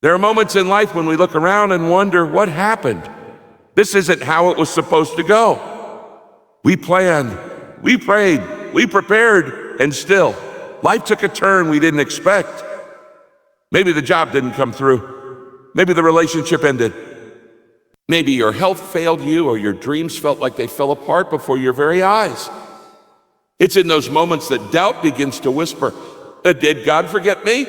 There are moments in life when we look around and wonder, what happened? This isn't how it was supposed to go. We planned, we prayed, we prepared, and still, life took a turn we didn't expect. Maybe the job didn't come through. Maybe the relationship ended. Maybe your health failed you, or your dreams felt like they fell apart before your very eyes. It's in those moments that doubt begins to whisper, did God forget me?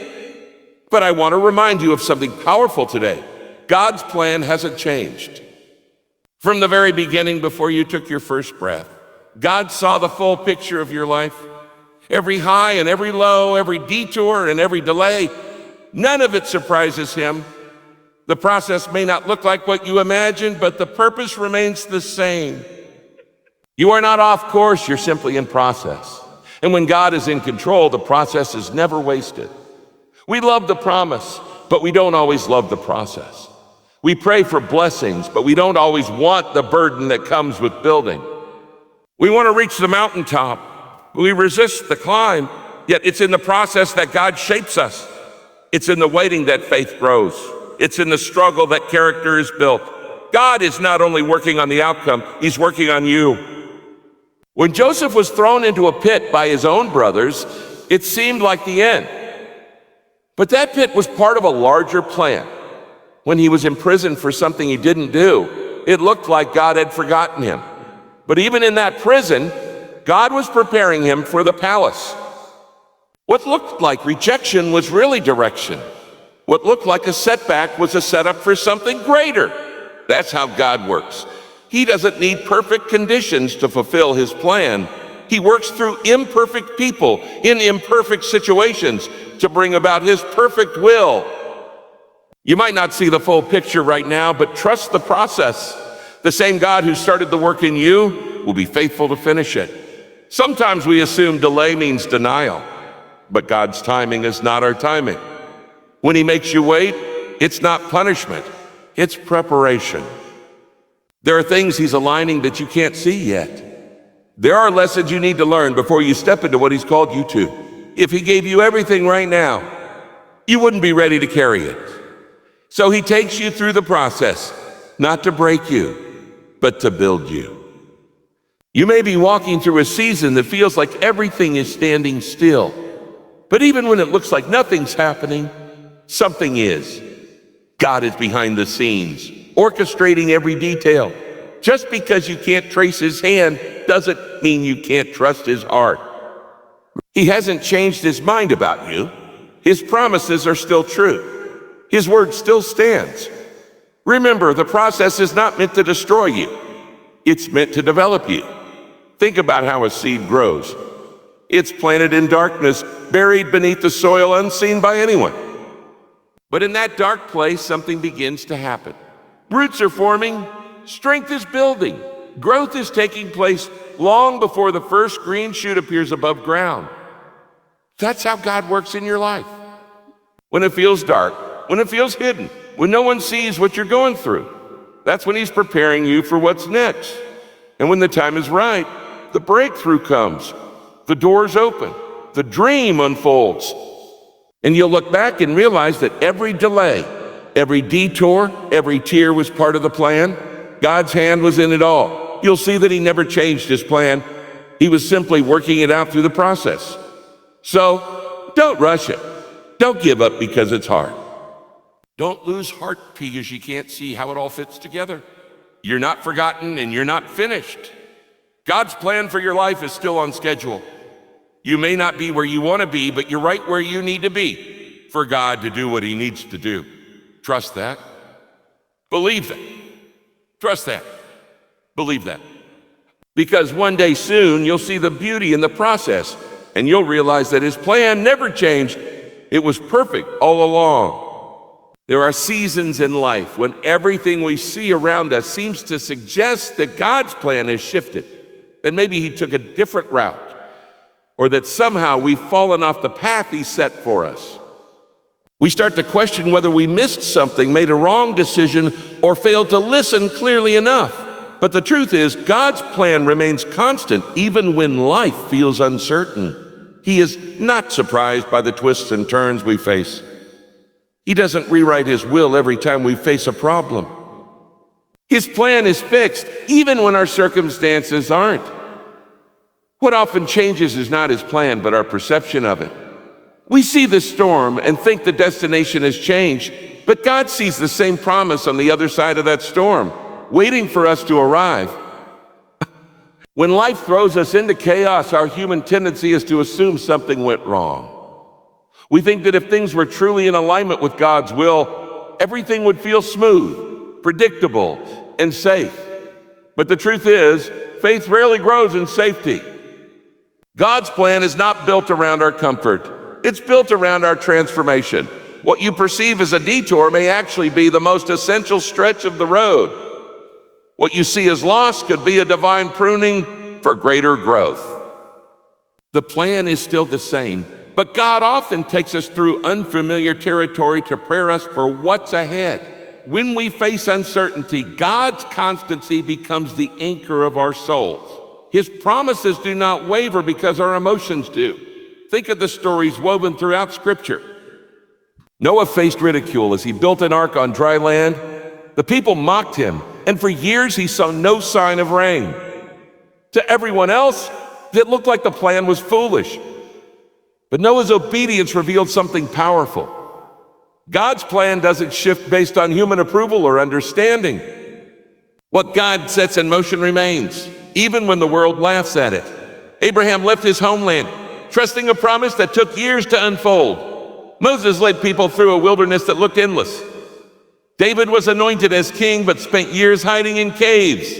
But I want to remind you of something powerful today. God's plan hasn't changed. From the very beginning, before you took your first breath, God saw the full picture of your life. Every high and every low, every detour and every delay, none of it surprises him. The process may not look like what you imagined, but the purpose remains the same. You are not off course, you're simply in process. And when God is in control, the process is never wasted. We love the promise, but we don't always love the process. We pray for blessings, but we don't always want the burden that comes with building. We want to reach the mountaintop, but we resist the climb, yet it's in the process that God shapes us. It's in the waiting that faith grows. It's in the struggle that character is built. God is not only working on the outcome, he's working on you. When Joseph was thrown into a pit by his own brothers, it seemed like the end. But that pit was part of a larger plan. When he was imprisoned for something he didn't do, it looked like God had forgotten him. But even in that prison, God was preparing him for the palace. What looked like rejection was really direction. What looked like a setback was a setup for something greater. That's how God works. He doesn't need perfect conditions to fulfill his plan. He works through imperfect people in imperfect situations to bring about his perfect will. You might not see the full picture right now, but trust the process. The same God who started the work in you will be faithful to finish it. Sometimes we assume delay means denial, but God's timing is not our timing. When he makes you wait, it's not punishment, it's preparation. There are things he's aligning that you can't see yet. There are lessons you need to learn before you step into what he's called you to. If he gave you everything right now, you wouldn't be ready to carry it. So he takes you through the process, not to break you, but to build you. You may be walking through a season that feels like everything is standing still. But even when it looks like nothing's happening, something is. God is behind the scenes, orchestrating every detail. Just because you can't trace his hand doesn't mean you can't trust his heart. He hasn't changed his mind about you. His promises are still true. His word still stands. Remember, the process is not meant to destroy you. It's meant to develop you. Think about how a seed grows. It's planted in darkness, buried beneath the soil, unseen by anyone. But in that dark place, something begins to happen. Roots are forming, strength is building, growth is taking place long before the first green shoot appears above ground. That's how God works in your life. When it feels dark, when it feels hidden, when no one sees what you're going through, that's when he's preparing you for what's next. And when the time is right, the breakthrough comes, the doors open, the dream unfolds. And you'll look back and realize that every delay, every detour, every tear was part of the plan. God's hand was in it all. You'll see that he never changed his plan. He was simply working it out through the process. So don't rush it. Don't give up because it's hard. Don't lose heart because you can't see how it all fits together. You're not forgotten and you're not finished. God's plan for your life is still on schedule. You may not be where you want to be, but you're right where you need to be for God to do what he needs to do. Trust that. Believe that. Trust that. Believe that. Because one day soon, you'll see the beauty in the process, and you'll realize that his plan never changed. It was perfect all along. There are seasons in life when everything we see around us seems to suggest that God's plan has shifted, that maybe he took a different route, or that somehow we've fallen off the path he set for us. We start to question whether we missed something, made a wrong decision, or failed to listen clearly enough. But the truth is, God's plan remains constant even when life feels uncertain. He is not surprised by the twists and turns we face. He doesn't rewrite his will every time we face a problem. His plan is fixed, even when our circumstances aren't. What often changes is not his plan, but our perception of it. We see the storm and think the destination has changed, but God sees the same promise on the other side of that storm, waiting for us to arrive. When life throws us into chaos, our human tendency is to assume something went wrong. We think that if things were truly in alignment with God's will, everything would feel smooth, predictable, and safe. But the truth is, faith rarely grows in safety. God's plan is not built around our comfort. It's built around our transformation. What you perceive as a detour may actually be the most essential stretch of the road. What you see as loss could be a divine pruning for greater growth. The plan is still the same, but God often takes us through unfamiliar territory to prepare us for what's ahead. When we face uncertainty, God's constancy becomes the anchor of our souls. His promises do not waver because our emotions do. Think of the stories woven throughout Scripture. Noah faced ridicule as he built an ark on dry land. The people mocked him, and for years he saw no sign of rain. To everyone else, it looked like the plan was foolish. But Noah's obedience revealed something powerful. God's plan doesn't shift based on human approval or understanding. What God sets in motion remains, even when the world laughs at it. Abraham left his homeland, trusting a promise that took years to unfold. Moses led people through a wilderness that looked endless. David was anointed as king, but spent years hiding in caves.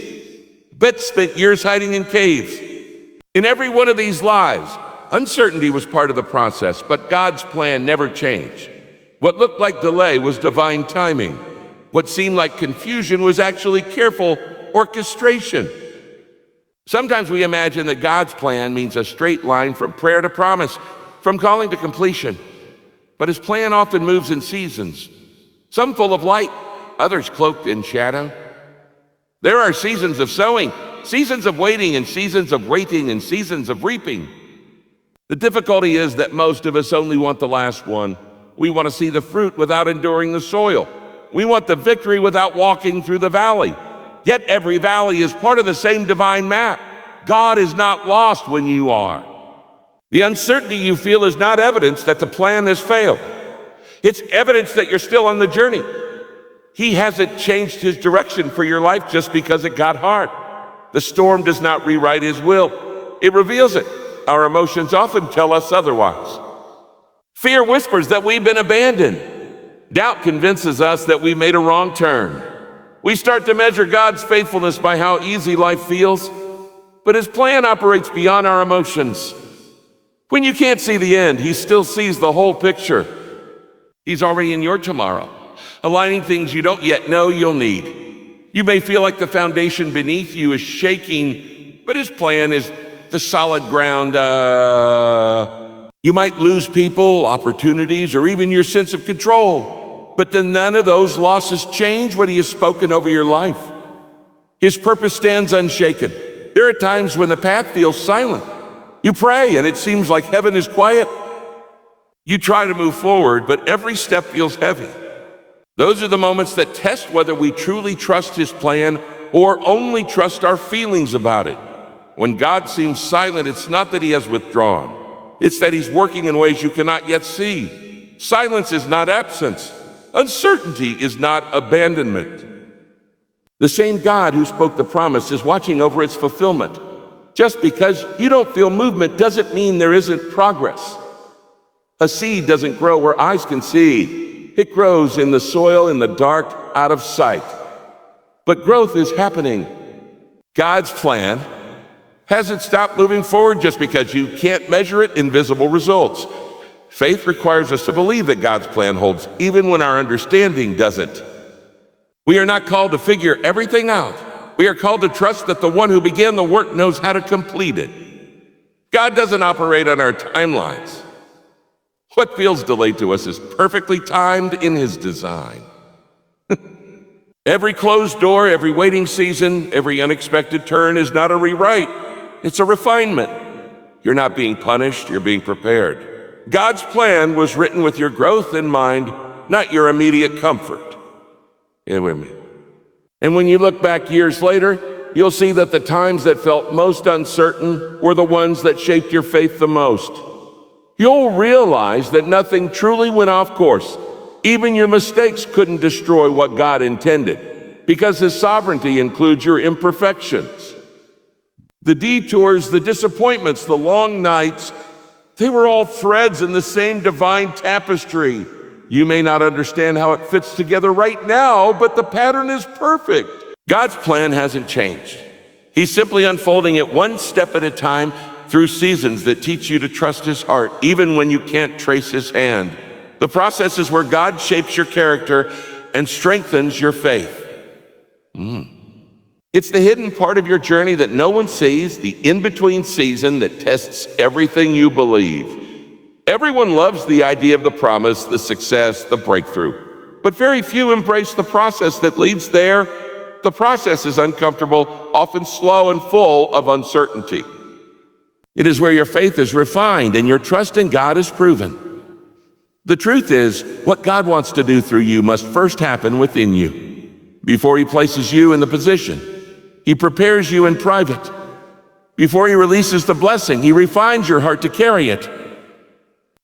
In every one of these lives, uncertainty was part of the process, but God's plan never changed. What looked like delay was divine timing. What seemed like confusion was actually careful orchestration. Sometimes we imagine that God's plan means a straight line from prayer to promise, from calling to completion. But his plan often moves in seasons, some full of light, others cloaked in shadow. There are seasons of sowing, seasons of waiting, and seasons of waiting, and seasons of reaping. The difficulty is that most of us only want the last one. We want to see the fruit without enduring the soil. We want the victory without walking through the valley. Yet every valley is part of the same divine map. God is not lost when you are. The uncertainty you feel is not evidence that the plan has failed. It's evidence that you're still on the journey. He hasn't changed his direction for your life just because it got hard. The storm does not rewrite his will. It reveals it. Our emotions often tell us otherwise. Fear whispers that we've been abandoned. Doubt convinces us that we made a wrong turn. We start to measure God's faithfulness by how easy life feels, but his plan operates beyond our emotions. When you can't see the end, he still sees the whole picture. He's already in your tomorrow, aligning things you don't yet know you'll need. You may feel like the foundation beneath you is shaking, but his plan is the solid ground. You might lose people, opportunities, or even your sense of control. But then none of those losses change what he has spoken over your life. His purpose stands unshaken. There are times when the path feels silent. You pray and it seems like heaven is quiet. You try to move forward, but every step feels heavy. Those are the moments that test whether we truly trust his plan or only trust our feelings about it. When God seems silent, it's not that he has withdrawn. It's that he's working in ways you cannot yet see. Silence is not absence. Uncertainty is not abandonment. The same God who spoke the promise is watching over its fulfillment. Just because you don't feel movement doesn't mean there isn't progress. A seed doesn't grow where eyes can see. It grows in the soil, in the dark, out of sight. But growth is happening. God's plan hasn't stopped moving forward just because you can't measure it in visible results. Faith requires us to believe that God's plan holds, even when our understanding doesn't. We are not called to figure everything out. We are called to trust that the one who began the work knows how to complete it. God doesn't operate on our timelines. What feels delayed to us is perfectly timed in his design. Every closed door, every waiting season, every unexpected turn is not a rewrite. It's a refinement. You're not being punished, you're being prepared. God's plan was written with your growth in mind, not your immediate comfort. Yeah, wait a minute. And when you look back years later, you'll see that the times that felt most uncertain were the ones that shaped your faith the most. You'll realize that nothing truly went off course. Even your mistakes couldn't destroy what God intended, because His sovereignty includes your imperfections. The detours, the disappointments, the long nights, they were all threads in the same divine tapestry. You may not understand how it fits together right now, but the pattern is perfect. God's plan hasn't changed. He's simply unfolding it one step at a time through seasons that teach you to trust His heart, even when you can't trace His hand. The process is where God shapes your character and strengthens your faith. It's the hidden part of your journey that no one sees, the in-between season that tests everything you believe. Everyone loves the idea of the promise, the success, the breakthrough, but very few embrace the process that leads there. The process is uncomfortable, often slow and full of uncertainty. It is where your faith is refined and your trust in God is proven. The truth is, what God wants to do through you must first happen within you. Before He places you in the position, He prepares you in private. Before He releases the blessing, He refines your heart to carry it.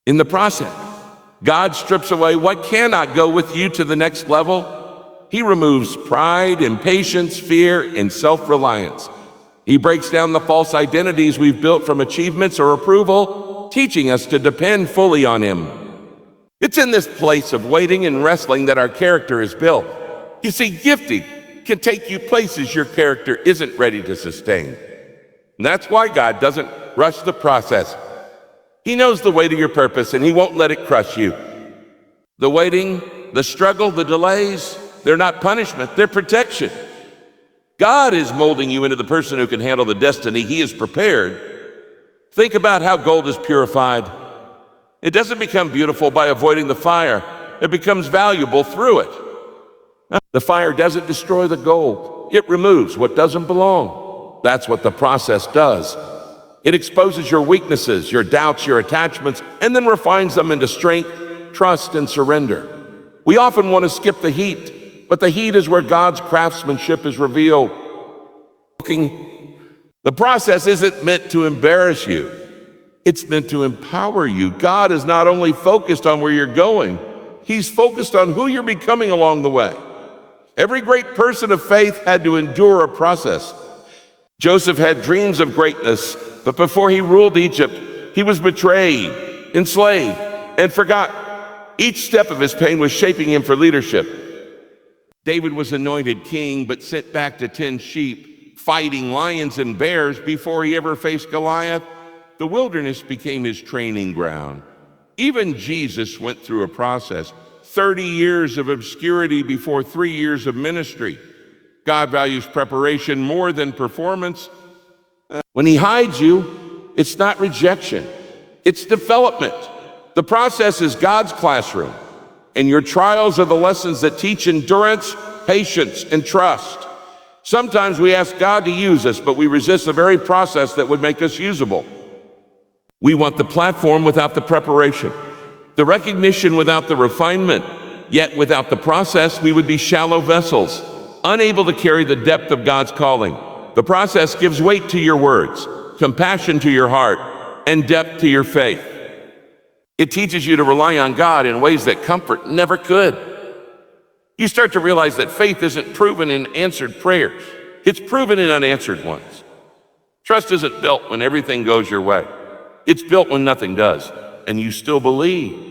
In the process, God strips away what cannot go with you to the next level. He removes pride, impatience, fear, and self-reliance. He breaks down the false identities we've built from achievements or approval, teaching us to depend fully on Him. It's in this place of waiting and wrestling that our character is built. You see, gifting can take you places your character isn't ready to sustain. And that's why God doesn't rush the process. He knows the way to your purpose, and He won't let it crush you. The waiting, the struggle, the delays, they're not punishment, they're protection. God is molding you into the person who can handle the destiny He has prepared. Think about how gold is purified. It doesn't become beautiful by avoiding the fire. It becomes valuable through it. The fire doesn't destroy the gold. It removes what doesn't belong. That's what the process does. It exposes your weaknesses, your doubts, your attachments, and then refines them into strength, trust, and surrender. We often want to skip the heat, but the heat is where God's craftsmanship is revealed. The process isn't meant to embarrass you. It's meant to empower you. God is not only focused on where you're going, He's focused on who you're becoming along the way. Every great person of faith had to endure a process. Joseph had dreams of greatness, but before he ruled Egypt, he was betrayed, enslaved, and forgot. Each step of his pain was shaping him for leadership. David was anointed king, but sent back to tend sheep, fighting lions and bears before he ever faced Goliath. The wilderness became his training ground. Even Jesus went through a process, 30 years of obscurity before 3 years of ministry. God values preparation more than performance. When He hides you, it's not rejection, it's development. The process is God's classroom, and your trials are the lessons that teach endurance, patience, and trust. Sometimes we ask God to use us, but we resist the very process that would make us usable. We want the platform without the preparation, the recognition without the refinement, yet without the process, we would be shallow vessels, unable to carry the depth of God's calling. The process gives weight to your words, compassion to your heart, and depth to your faith. It teaches you to rely on God in ways that comfort never could. You start to realize that faith isn't proven in answered prayers. It's proven in unanswered ones. Trust isn't built when everything goes your way. It's built when nothing does, and you still believe.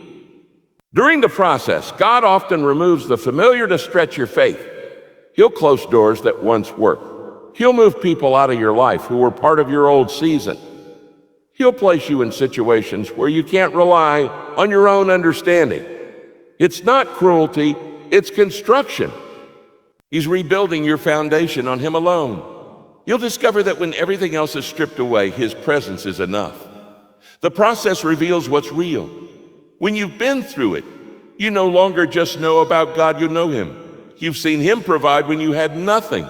During the process, God often removes the familiar to stretch your faith. He'll close doors that once worked. He'll move people out of your life who were part of your old season. He'll place you in situations where you can't rely on your own understanding. It's not cruelty, it's construction. He's rebuilding your foundation on Him alone. You'll discover that when everything else is stripped away, His presence is enough. The process reveals what's real. When you've been through it, you no longer just know about God, you know Him. You've seen Him provide when you had nothing.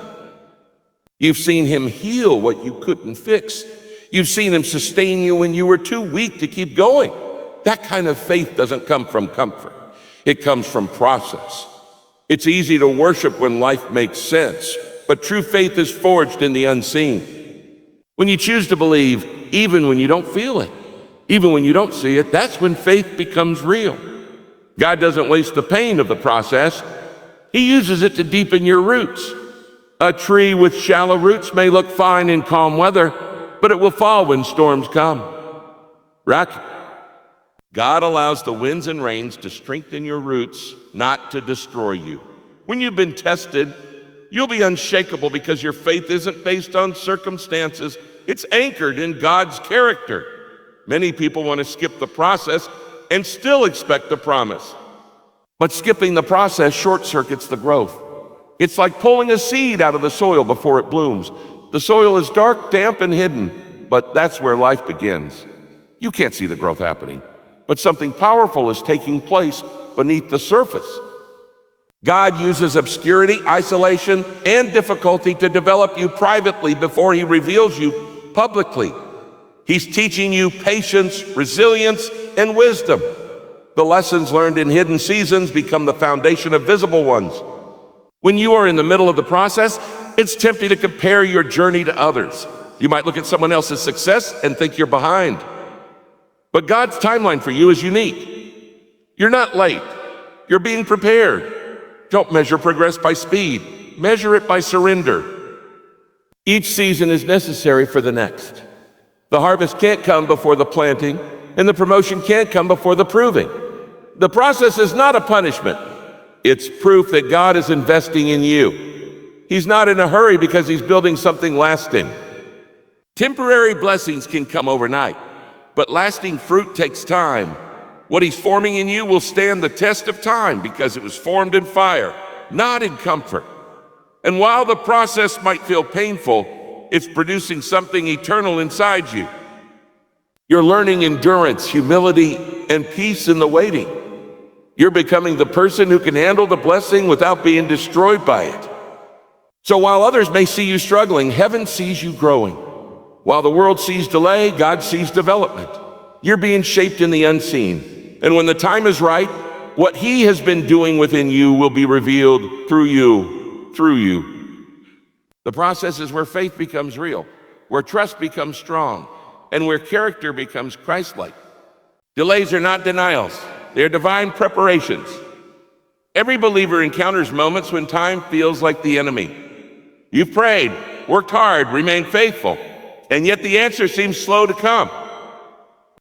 You've seen Him heal what you couldn't fix. You've seen Him sustain you when you were too weak to keep going. That kind of faith doesn't come from comfort. It comes from process. It's easy to worship when life makes sense, but true faith is forged in the unseen. When you choose to believe, even when you don't feel it, even when you don't see it, that's when faith becomes real. God doesn't waste the pain of the process. He uses it to deepen your roots. A tree with shallow roots may look fine in calm weather, but it will fall when storms come. God allows the winds and rains to strengthen your roots, not to destroy you. When you've been tested, you'll be unshakable because your faith isn't based on circumstances. It's anchored in God's character. Many people want to skip the process and still expect the promise. But skipping the process short-circuits the growth. It's like pulling a seed out of the soil before it blooms. The soil is dark, damp, and hidden, but that's where life begins. You can't see the growth happening, but something powerful is taking place beneath the surface. God uses obscurity, isolation, and difficulty to develop you privately before He reveals you publicly. He's teaching you patience, resilience, and wisdom. The lessons learned in hidden seasons become the foundation of visible ones. When you are in the middle of the process, it's tempting to compare your journey to others. You might look at someone else's success and think you're behind. But God's timeline for you is unique. You're not late. You're being prepared. Don't measure progress by speed. Measure it by surrender. Each season is necessary for the next. The harvest can't come before the planting, and the promotion can't come before the proving. The process is not a punishment. It's proof that God is investing in you. He's not in a hurry because He's building something lasting. Temporary blessings can come overnight, but lasting fruit takes time. What He's forming in you will stand the test of time because it was formed in fire, not in comfort. And while the process might feel painful, it's producing something eternal inside you. You're learning endurance, humility, and peace in the waiting. You're becoming the person who can handle the blessing without being destroyed by it. So while others may see you struggling, heaven sees you growing. While the world sees delay, God sees development. You're being shaped in the unseen. And when the time is right, what He has been doing within you will be revealed through you. The process is where faith becomes real, where trust becomes strong, and where character becomes Christ-like. Delays are not denials. They are divine preparations. Every believer encounters moments when time feels like the enemy. You've prayed, worked hard, remained faithful, and yet the answer seems slow to come.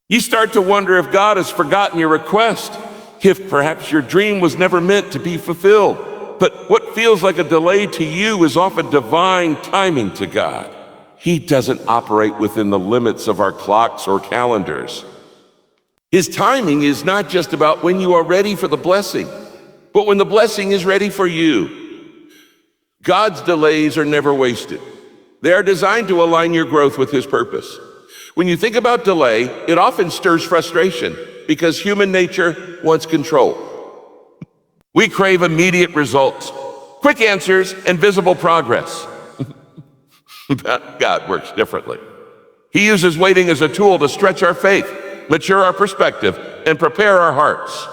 You start to wonder if God has forgotten your request, if perhaps your dream was never meant to be fulfilled. But what feels like a delay to you is often divine timing to God. He doesn't operate within the limits of our clocks or calendars. His timing is not just about when you are ready for the blessing, but when the blessing is ready for you. God's delays are never wasted. They are designed to align your growth with His purpose. When you think about delay, it often stirs frustration because human nature wants control. We crave immediate results, quick answers, and visible progress. But God works differently. He uses waiting as a tool to stretch our faith, mature our perspective, and prepare our hearts.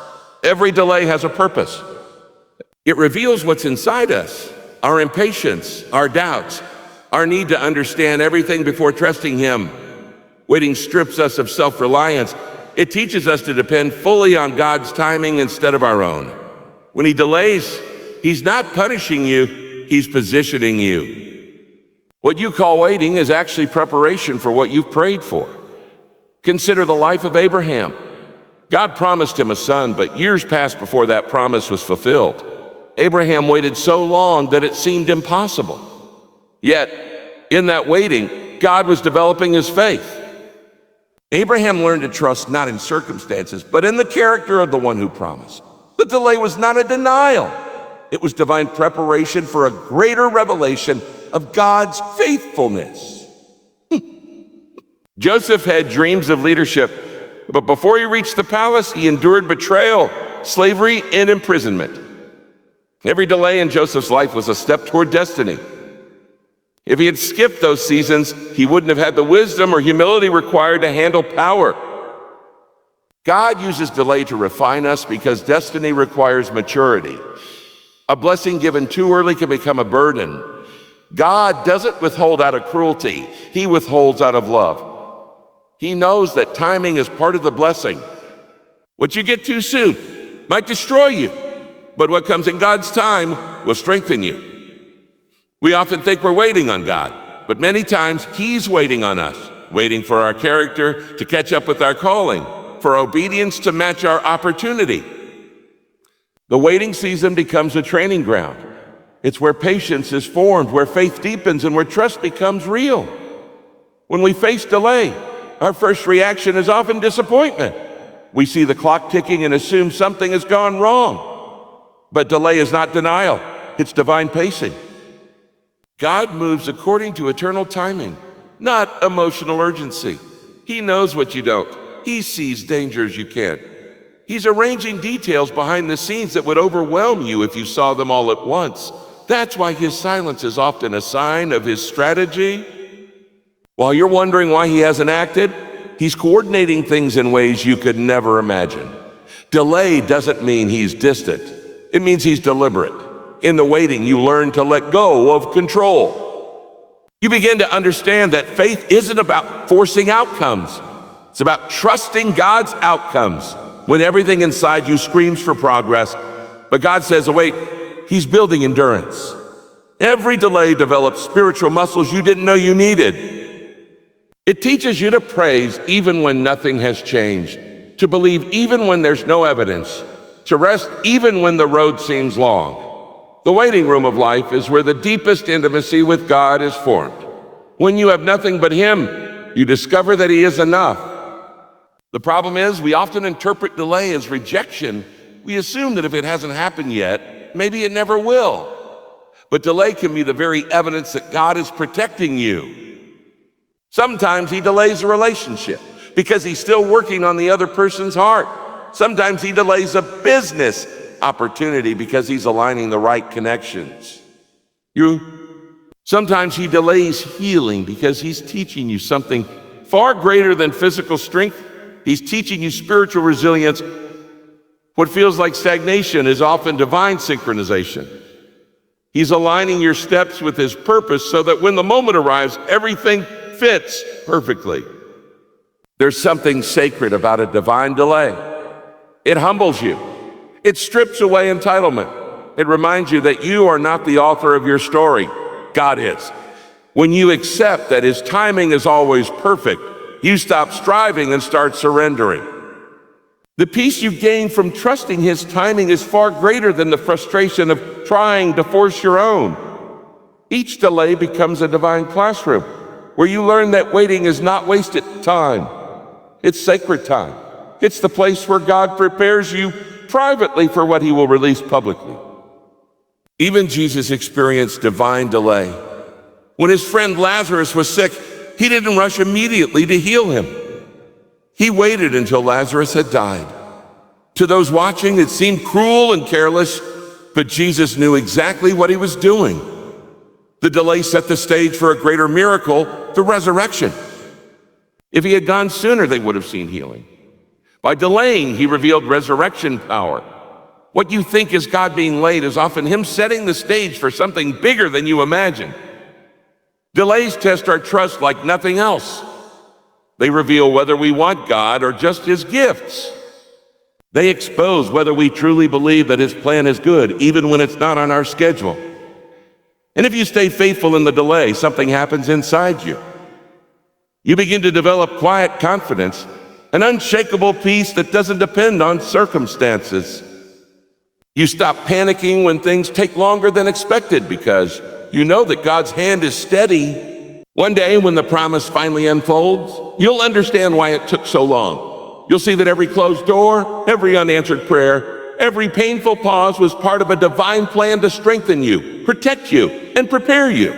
Every delay has a purpose. It reveals what's inside us, our impatience, our doubts, our need to understand everything before trusting Him. Waiting strips us of self-reliance. It teaches us to depend fully on God's timing instead of our own. When He delays, He's not punishing you, He's positioning you. What you call waiting is actually preparation for what you've prayed for. Consider the life of Abraham. God promised him a son, but years passed before that promise was fulfilled. Abraham waited so long that it seemed impossible. Yet, in that waiting, God was developing his faith. Abraham learned to trust not in circumstances, but in the character of the one who promised. The delay was not a denial. It was divine preparation for a greater revelation of God's faithfulness. Joseph had dreams of leadership, but before he reached the palace, he endured betrayal, slavery, and imprisonment. Every delay in Joseph's life was a step toward destiny. If he had skipped those seasons, he wouldn't have had the wisdom or humility required to handle power. God uses delay to refine us because destiny requires maturity. A blessing given too early can become a burden. God doesn't withhold out of cruelty. He withholds out of love. He knows that timing is part of the blessing. What you get too soon might destroy you, but what comes in God's time will strengthen you. We often think we're waiting on God, but many times He's waiting on us, waiting for our character to catch up with our calling, for obedience to match our opportunity. The waiting season becomes a training ground. It's where patience is formed, where faith deepens, and where trust becomes real. When we face delay, our first reaction is often disappointment. We see the clock ticking and assume something has gone wrong. But delay is not denial, it's divine pacing. God moves according to eternal timing, not emotional urgency. He knows what you don't. He sees dangers you can't. He's arranging details behind the scenes that would overwhelm you if you saw them all at once. That's why His silence is often a sign of His strategy. While you're wondering why He hasn't acted, He's coordinating things in ways you could never imagine. Delay doesn't mean He's distant. It means He's deliberate. In the waiting, you learn to let go of control. You begin to understand that faith isn't about forcing outcomes. It's about trusting God's outcomes when everything inside you screams for progress. But God says, oh wait, He's building endurance. Every delay develops spiritual muscles you didn't know you needed. It teaches you to praise even when nothing has changed, to believe even when there's no evidence, to rest even when the road seems long. The waiting room of life is where the deepest intimacy with God is formed. When you have nothing but Him, you discover that He is enough. The problem is we often interpret delay as rejection. We assume that if it hasn't happened yet, maybe it never will. But delay can be the very evidence that God is protecting you. Sometimes He delays a relationship because He's still working on the other person's heart. Sometimes He delays a business opportunity because He's aligning the right connections. Sometimes He delays healing because He's teaching you something far greater than physical strength. He's teaching you spiritual resilience. What feels like stagnation is often divine synchronization. He's aligning your steps with His purpose so that when the moment arrives, everything fits perfectly. There's something sacred about a divine delay. It humbles you. It strips away entitlement. It reminds you that you are not the author of your story. God is. When you accept that His timing is always perfect, you stop striving and start surrendering. The peace you gain from trusting His timing is far greater than the frustration of trying to force your own. Each delay becomes a divine classroom where you learn that waiting is not wasted time. It's sacred time. It's the place where God prepares you privately for what He will release publicly. Even Jesus experienced divine delay. When His friend Lazarus was sick, He didn't rush immediately to heal him. He waited until Lazarus had died. To those watching, it seemed cruel and careless, but Jesus knew exactly what He was doing. The delay set the stage for a greater miracle, the resurrection. If He had gone sooner, they would have seen healing. By delaying, He revealed resurrection power. What you think is God being late is often Him setting the stage for something bigger than you imagine. Delays test our trust like nothing else. They reveal whether we want God or just His gifts. They expose whether we truly believe that His plan is good, even when it's not on our schedule. And if you stay faithful in the delay, something happens inside you. You begin to develop quiet confidence, an unshakable peace that doesn't depend on circumstances. You stop panicking when things take longer than expected because you know that God's hand is steady. One day when the promise finally unfolds, you'll understand why it took so long. You'll see that every closed door, every unanswered prayer, every painful pause was part of a divine plan to strengthen you, protect you, and prepare you.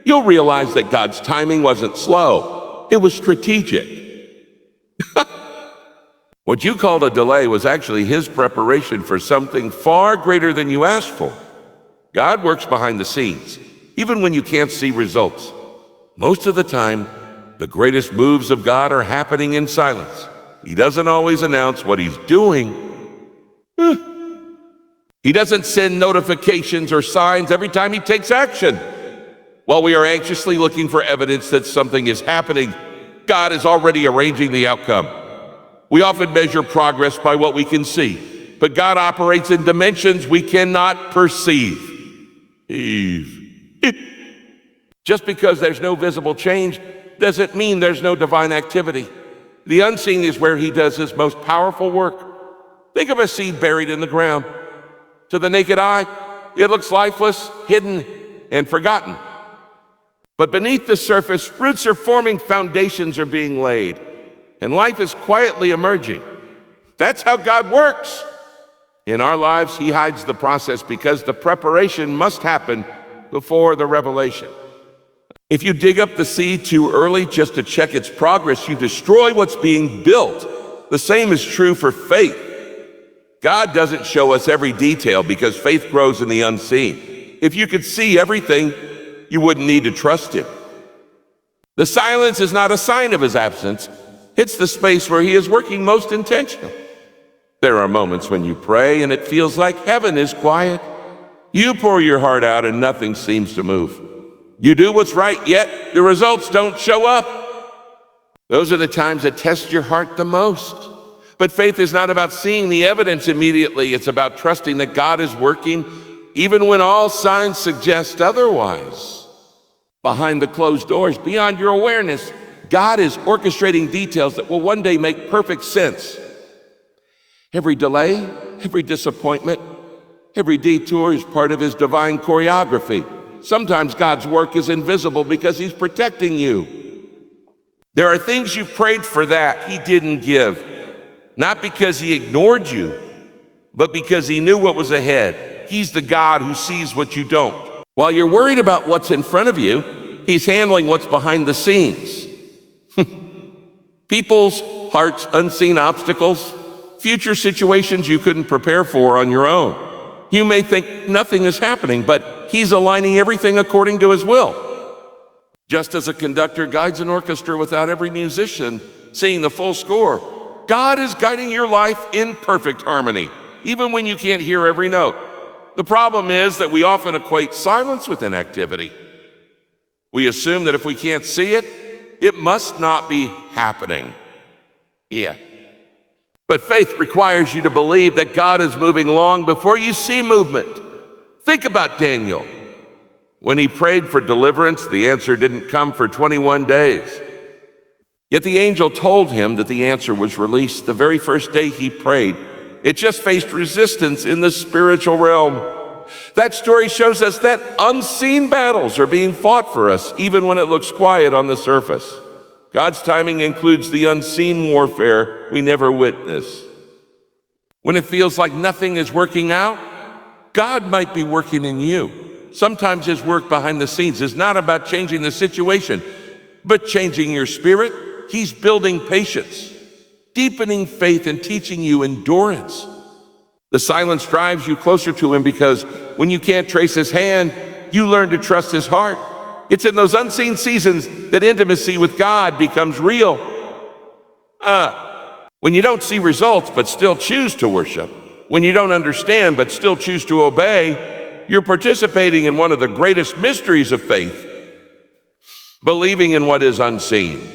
You'll realize that God's timing wasn't slow. It was strategic. What you called a delay was actually His preparation for something far greater than you asked for. God works behind the scenes, even when you can't see results. Most of the time, the greatest moves of God are happening in silence, He doesn't always announce what he's doing. He doesn't send notifications or signs every time he takes action. While we are anxiously looking for evidence that something is happening, God is already arranging the outcome. We often measure progress by what we can see, but God operates in dimensions we cannot perceive. Just because there's no visible change doesn't mean there's no divine activity. The unseen is where he does his most powerful work. Think of a seed buried in the ground. To the naked eye, it looks lifeless, hidden, and forgotten. But beneath the surface, roots are forming, foundations are being laid, and life is quietly emerging. That's how God works. In our lives, he hides the process because the preparation must happen before the revelation. If you dig up the seed too early just to check its progress, you destroy what's being built. The same is true for faith. God doesn't show us every detail because faith grows in the unseen. If you could see everything, you wouldn't need to trust him. The silence is not a sign of his absence. It's the space where he is working most intentional. There are moments when you pray and it feels like heaven is quiet. You pour your heart out and nothing seems to move. You do what's right, yet the results don't show up. Those are the times that test your heart the most. But faith is not about seeing the evidence immediately. It's about trusting that God is working even when all signs suggest otherwise. Behind the closed doors, beyond your awareness, God is orchestrating details that will one day make perfect sense. Every delay, every disappointment, every detour is part of his divine choreography. Sometimes God's work is invisible because he's protecting you. There are things you've prayed for that he didn't give, not because he ignored you, but because he knew what was ahead. He's the God who sees what you don't. While you're worried about what's in front of you, he's handling what's behind the scenes. People's hearts, unseen obstacles, future situations you couldn't prepare for on your own. You may think nothing is happening, but he's aligning everything according to his will. Just as a conductor guides an orchestra without every musician seeing the full score, God is guiding your life in perfect harmony, even when you can't hear every note. The problem is that we often equate silence with inactivity. We assume that if we can't see it, it must not be happening. But faith requires you to believe that God is moving long before you see movement. Think about Daniel. When he prayed for deliverance, the answer didn't come for 21 days. Yet the angel told him that the answer was released the very first day he prayed. It just faced resistance in the spiritual realm. That story shows us that unseen battles are being fought for us, even when it looks quiet on the surface. God's timing includes the unseen warfare we never witness. When it feels like nothing is working out, God might be working in you. Sometimes his work behind the scenes is not about changing the situation, but changing your spirit. He's building patience, deepening faith, and teaching you endurance. The silence drives you closer to him because when you can't trace his hand, you learn to trust his heart. It's in those unseen seasons that intimacy with God becomes real. When you don't see results but still choose to worship, when you don't understand but still choose to obey, you're participating in one of the greatest mysteries of faith, believing in what is unseen.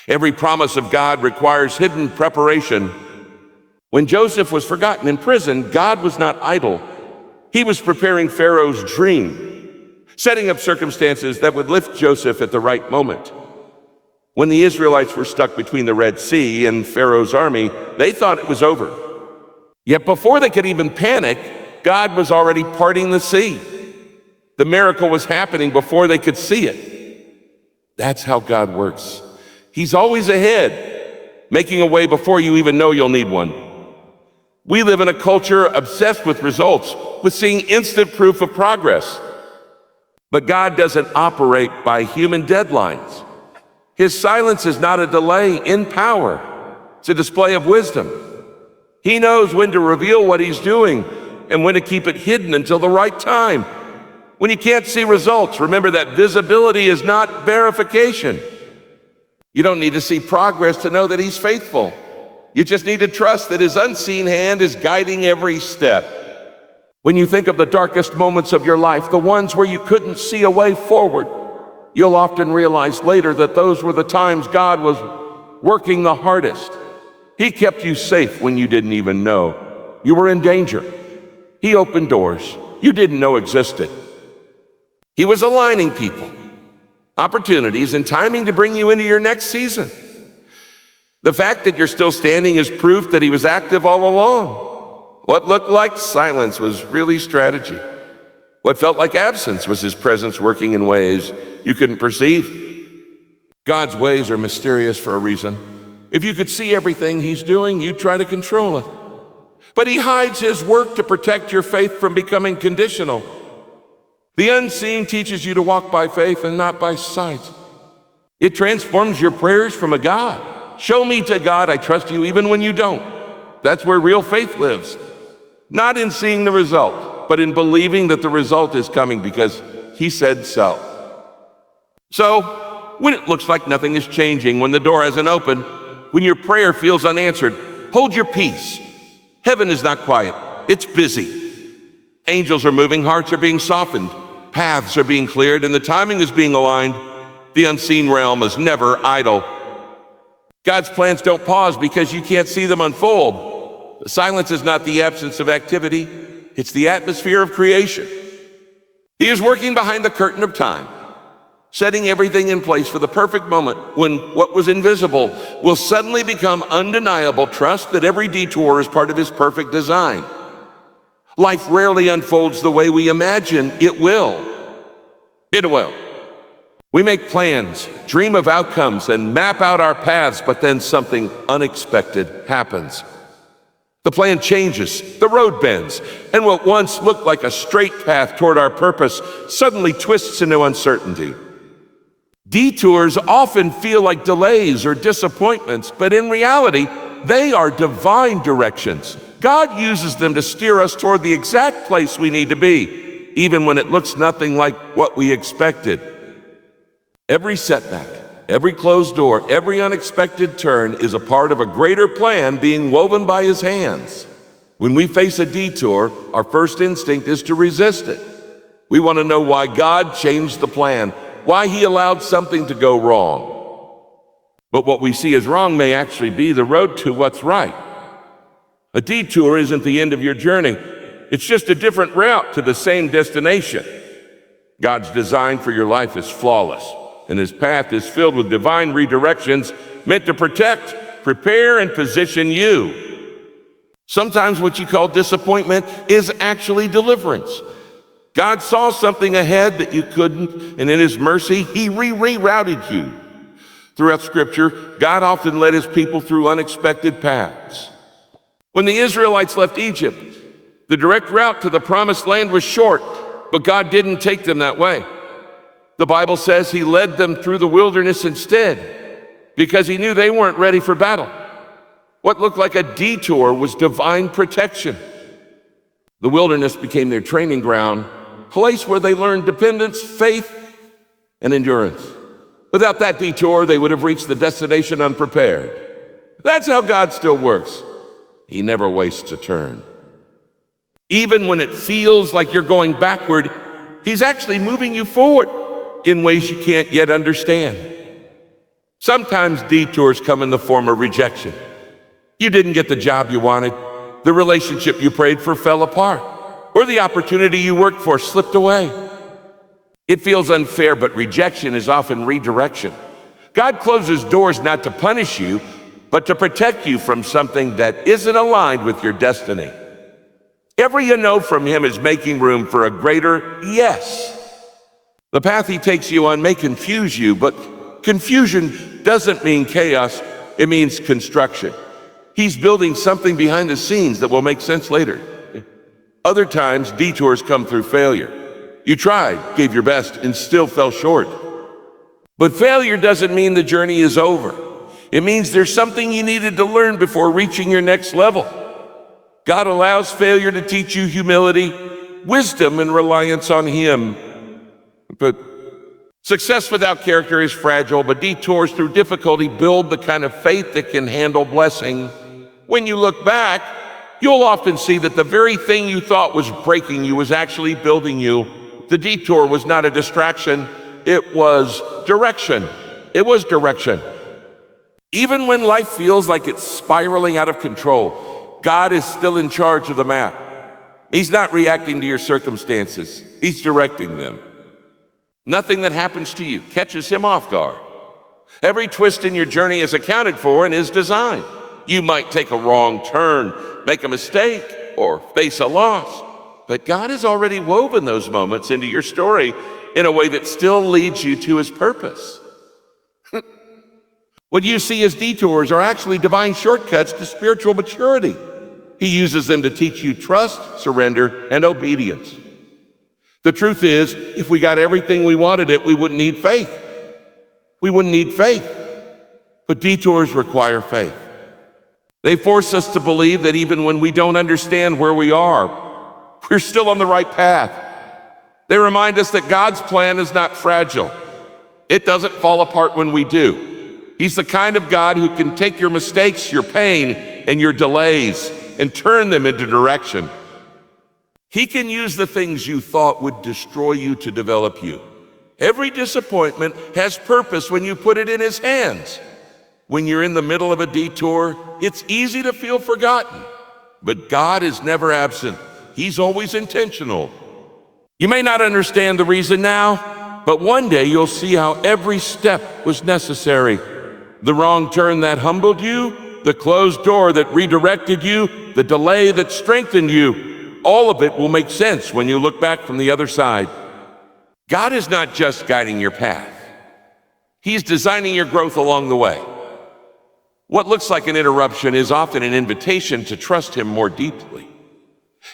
Every promise of God requires hidden preparation. When Joseph was forgotten in prison, God was not idle. He was preparing Pharaoh's dream, setting up circumstances that would lift Joseph at the right moment. When the Israelites were stuck between the Red Sea and Pharaoh's army, they thought it was over. Yet before they could even panic, God was already parting the sea. The miracle was happening before they could see it. That's how God works. He's always ahead, making a way before you even know you'll need one. We live in a culture obsessed with results, with seeing instant proof of progress. But God doesn't operate by human deadlines. His silence is not a delay in power. It's a display of wisdom. He knows when to reveal what he's doing and when to keep it hidden until the right time. When you can't see results, remember that visibility is not verification. You don't need to see progress to know that he's faithful. You just need to trust that his unseen hand is guiding every step. When you think of the darkest moments of your life, the ones where you couldn't see a way forward, you'll often realize later that those were the times God was working the hardest. He kept you safe when you didn't even know you were in danger. He opened doors you didn't know existed. He was aligning people, opportunities, and timing to bring you into your next season. The fact that you're still standing is proof that he was active all along. What looked like silence was really strategy. What felt like absence was his presence working in ways you couldn't perceive. God's ways are mysterious for a reason. If you could see everything he's doing, you'd try to control it. But he hides his work to protect your faith from becoming conditional. The unseen teaches you to walk by faith and not by sight. It transforms your prayers from a God. Show me to God I trust you even when you don't. That's where real faith lives. Not in seeing the result, but in believing that the result is coming because he said so. So, when it looks like nothing is changing, when the door hasn't opened, when your prayer feels unanswered, hold your peace. Heaven is not quiet, it's busy. Angels are moving, hearts are being softened, paths are being cleared, and the timing is being aligned. The unseen realm is never idle. God's plans don't pause because you can't see them unfold. The silence is not the absence of activity, it's the atmosphere of creation. He is working behind the curtain of time, setting everything in place for the perfect moment when what was invisible will suddenly become undeniable. Trust that every detour is part of his perfect design. Life rarely unfolds the way we imagine it will. It will. We make plans, dream of outcomes, and map out our paths, but then something unexpected happens. The plan changes, the road bends, and what once looked like a straight path toward our purpose suddenly twists into uncertainty. Detours often feel like delays or disappointments, but in reality, they are divine directions. God uses them to steer us toward the exact place we need to be, even when it looks nothing like what we expected. Every setback, every closed door, every unexpected turn is a part of a greater plan being woven by his hands. When we face a detour, our first instinct is to resist it. We want to know why God changed the plan, why he allowed something to go wrong. But what we see as wrong may actually be the road to what's right. A detour isn't the end of your journey. It's just a different route to the same destination. God's design for your life is flawless, and his path is filled with divine redirections meant to protect, prepare, and position you. Sometimes what you call disappointment is actually deliverance. God saw something ahead that you couldn't, and in his mercy, he rerouted you. Throughout Scripture, God often led his people through unexpected paths. When the Israelites left Egypt, the direct route to the promised land was short, but God didn't take them that way. The Bible says he led them through the wilderness instead because he knew they weren't ready for battle. What looked like a detour was divine protection. The wilderness became their training ground, a place where they learned dependence, faith, and endurance. Without that detour, they would have reached the destination unprepared. That's how God still works. He never wastes a turn. Even when it feels like you're going backward, he's actually moving you forward in ways you can't yet understand. Sometimes detours come in the form of rejection. You didn't get the job you wanted, the relationship you prayed for fell apart, or the opportunity you worked for slipped away. It feels unfair, but rejection is often redirection. God closes doors not to punish you, but to protect you from something that isn't aligned with your destiny. Every no from him is making room for a greater yes. The path he takes you on may confuse you, but confusion doesn't mean chaos, it means construction. He's building something behind the scenes that will make sense later. Other times, detours come through failure. You tried, gave your best, and still fell short. But failure doesn't mean the journey is over. It means there's something you needed to learn before reaching your next level. God allows failure to teach you humility, wisdom, and reliance on him. But success without character is fragile, but detours through difficulty build the kind of faith that can handle blessing. When you look back, you'll often see that the very thing you thought was breaking you was actually building you. The detour was not a distraction, it was direction. It was direction. Even when life feels like it's spiraling out of control, God is still in charge of the map. He's not reacting to your circumstances, He's directing them. Nothing that happens to you catches Him off guard. Every twist in your journey is accounted for in His design. You might take a wrong turn, make a mistake, or face a loss, but God has already woven those moments into your story in a way that still leads you to His purpose. What you see as detours are actually divine shortcuts to spiritual maturity. He uses them to teach you trust, surrender, and obedience. The truth is, if we got everything we wanted we wouldn't need faith. We wouldn't need faith. But detours require faith. They force us to believe that even when we don't understand where we are, we're still on the right path. They remind us that God's plan is not fragile. It doesn't fall apart when we do. He's the kind of God who can take your mistakes, your pain, and your delays and turn them into direction. He can use the things you thought would destroy you to develop you. Every disappointment has purpose when you put it in His hands. When you're in the middle of a detour, it's easy to feel forgotten. But God is never absent. He's always intentional. You may not understand the reason now, but one day you'll see how every step was necessary. The wrong turn that humbled you, the closed door that redirected you, the delay that strengthened you, all of it will make sense when you look back from the other side. God is not just guiding your path. He's designing your growth along the way. What looks like an interruption is often an invitation to trust Him more deeply.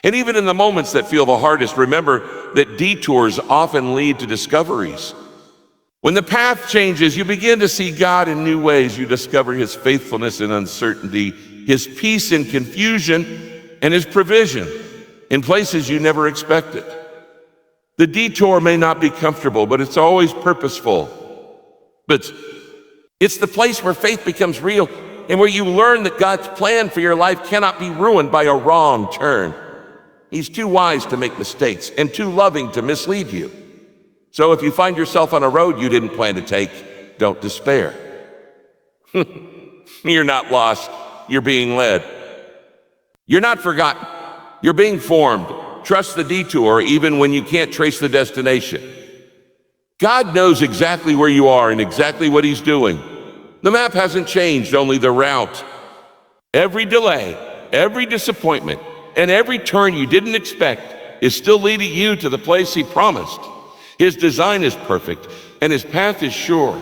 And even in the moments that feel the hardest, remember that detours often lead to discoveries. When the path changes, you begin to see God in new ways. You discover His faithfulness in uncertainty, His peace in confusion, and His provision in places you never expected. The detour may not be comfortable, but it's always purposeful. But it's the place where faith becomes real and where you learn that God's plan for your life cannot be ruined by a wrong turn. He's too wise to make mistakes and too loving to mislead you. So if you find yourself on a road you didn't plan to take, don't despair. You're not lost, you're being led. You're not forgotten, you're being formed. Trust the detour even when you can't trace the destination. God knows exactly where you are and exactly what He's doing. The map hasn't changed, only the route. Every delay, every disappointment, and every turn you didn't expect is still leading you to the place He promised. His design is perfect, and His path is sure.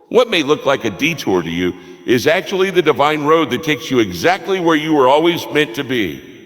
What may look like a detour to you is actually the divine road that takes you exactly where you were always meant to be.